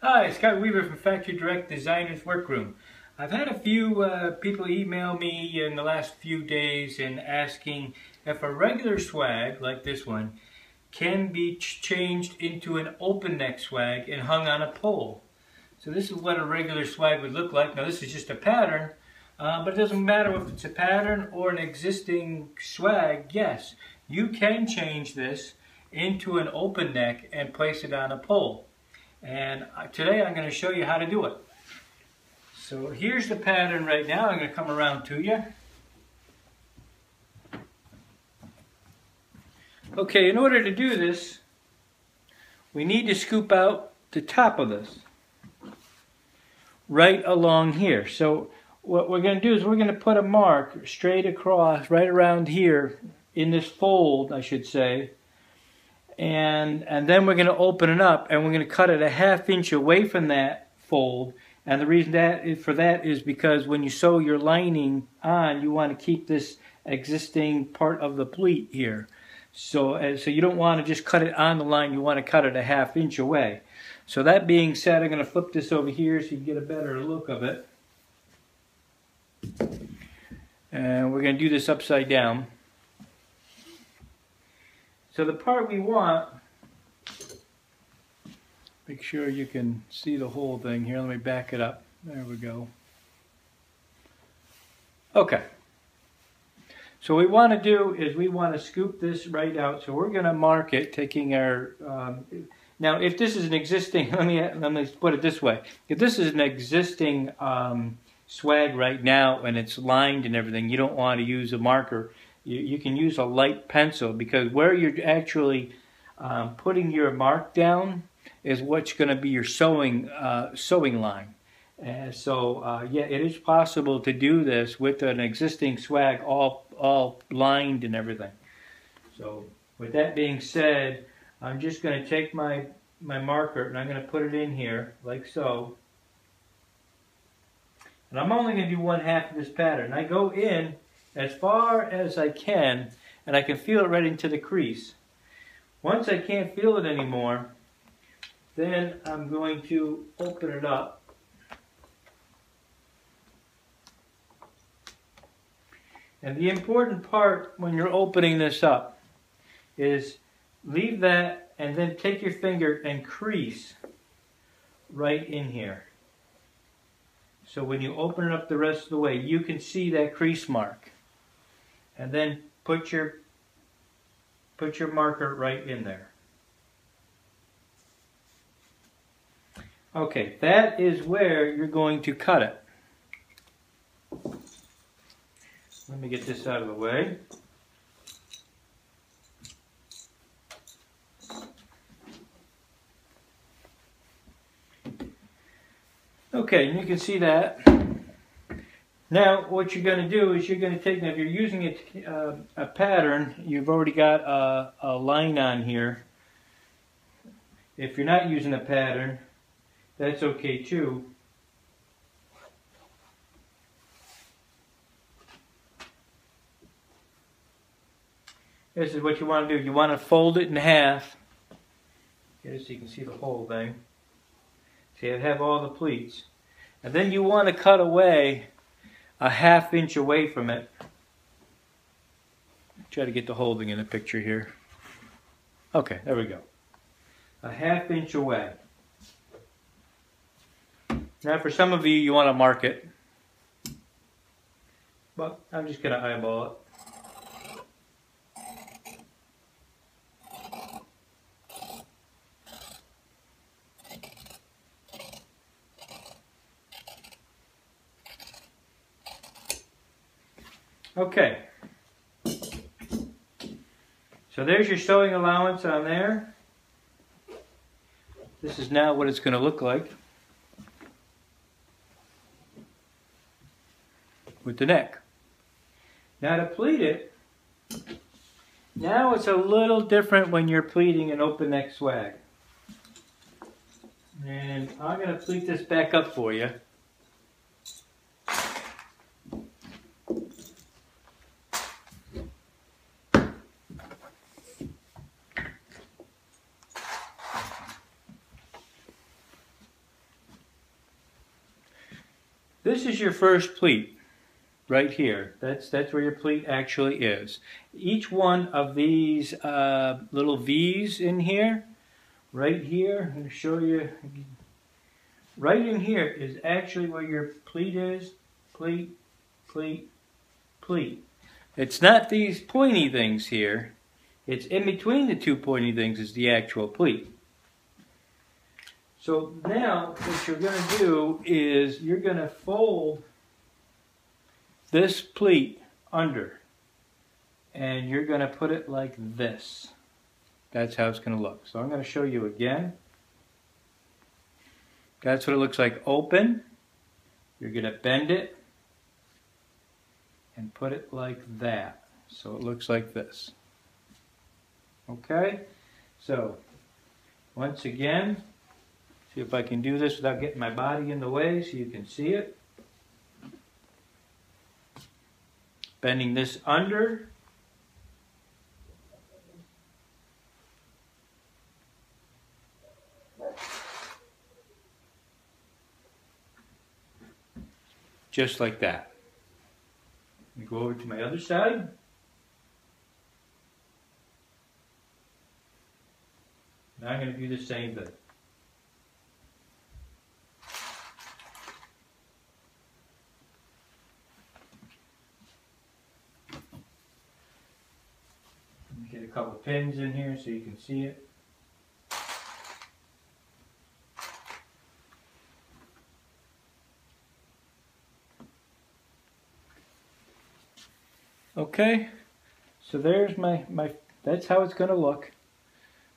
Hi, Scott Weaver from Factory Direct Designers Workroom. I've had a few people email me in the last few days and asking if a regular swag, like this one, can be changed into an open neck swag and hung on a pole. So this is what a regular swag would look like. Now this is just a pattern, but it doesn't matter if it's a pattern or an existing swag. Yes, you can change this into an open neck and place it on a pole. And today I'm going to show you how to do it. So here's the pattern right now. I'm going to come around to you. Okay, in order to do this, we need to scoop out the top of this right along here. So what we're going to do is we're going to put a mark straight across right around here in this fold, I should say. And then we're going to open it up and we're going to cut it a 1/2 inch away from that fold. And the reason for that is because when you sew your lining on, you want to keep this existing part of the pleat here. So you don't want to just cut it on the line, you want to cut it a 1/2 inch away. So that being said, I'm going to flip this over here so you get a better look of it. And we're going to do this upside down. So the part we want, make sure you can see the whole thing here. Let me back it up. There we go. Okay. So what we want to do is we want to scoop this right out. So we're going to mark it, taking our. Now, if this is an existing, let me put it this way. If this is an existing swag right now and it's lined and everything, you don't want to use a marker. You can use a light pencil, because where you're actually putting your mark down is what's going to be your sewing line. Yeah, it is possible to do this with an existing swag all lined and everything. So with that being said, I'm just going to take my marker and I'm going to put it in here like so. And I'm only going to do 1/2 of this pattern. I go in as far as I can, and I can feel it right into the crease. Once I can't feel it anymore, then I'm going to open it up. And the important part when you're opening this up is leave that and then take your finger and crease right in here. So when you open it up the rest of the way, you can see that crease mark. And then put your marker right in there. Okay, that is where you're going to cut it. Let me get this out of the way. Okay, and you can see that. Now, what you're going to do is you're going to take, now if you're using a pattern, you've already got a line on here. If you're not using a pattern, that's okay too. This is what you want to do. You want to fold it in half. Okay, so you can see the whole thing. So you have all the pleats. And then you want to cut away a 1/2 inch away from it. Try to get the whole thing in the picture here. Okay, there we go. A 1/2 inch away. Now for some of you, you want to mark it. But I'm just going to eyeball it. Okay, so there's your sewing allowance on there. This is now what it's going to look like with the neck. Now to pleat it, now it's a little different when you're pleating an open neck swag. And I'm going to pleat this back up for you. This is your first pleat. Right here. That's where your pleat actually is. Each one of these little V's in here, right here, I'm going to show you. Right in here is actually where your pleat is. Pleat, pleat, pleat. It's not these pointy things here. It's in between the two pointy things is the actual pleat. So now what you're going to do is you're going to fold this pleat under, and you're going to put it like this. That's how it's going to look. So I'm going to show you again. That's what it looks like open. You're going to bend it and put it like that. So it looks like this. Okay? So once again, see if I can do this without getting my body in the way so you can see it. Bending this under. Just like that. Let me go over to my other side. Now I'm going to do the same thing. Get a couple pins in here so you can see it. Okay, so there's my that's how it's going to look.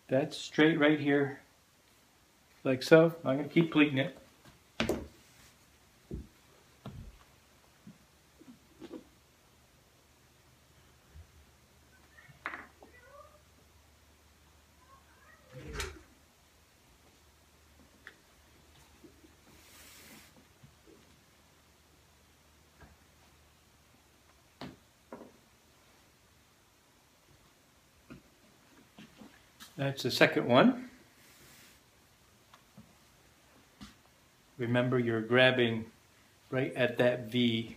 That's straight right here, like so. I'm going to keep pleating it. That's the second one. Remember, you're grabbing right at that V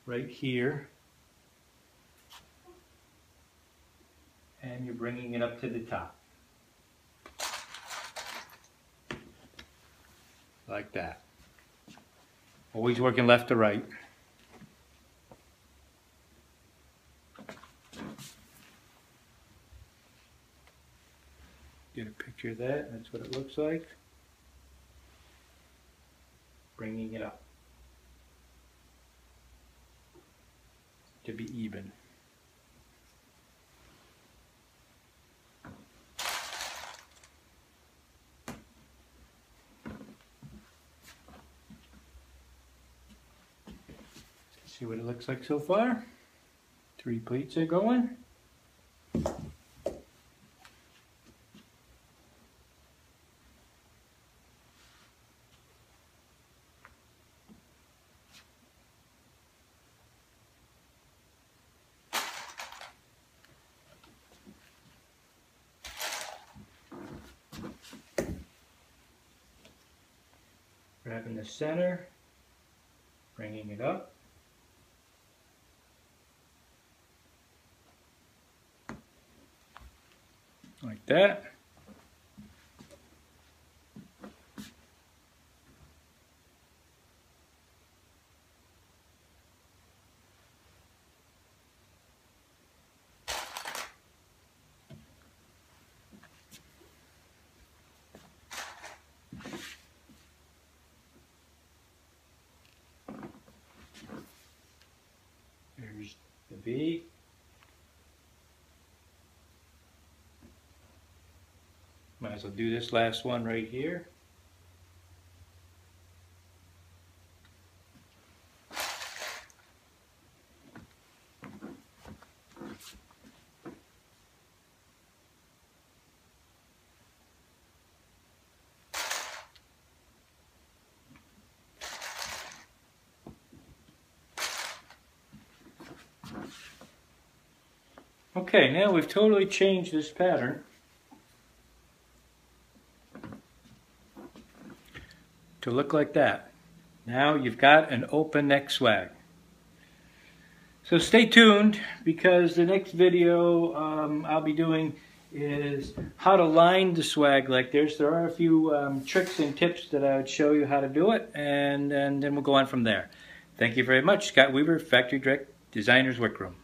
right here, and you're bringing it up to the top. Like that. Always working left to right. Get a picture of that. That's what it looks like. Bringing it up to be even. See what it looks like so far. 3 pleats are going. Grabbing the center, bringing it up. Like that. There's the V. Might as well do this last one right here. Okay, now we've totally changed this pattern to look like that. Now you've got an open neck swag. So stay tuned, because the next video I'll be doing is how to line the swag like this. There are a few tricks and tips that I would show you how to do it, and then we'll go on from there. Thank you very much. Scott Weaver, Factory Direct Designers Workroom.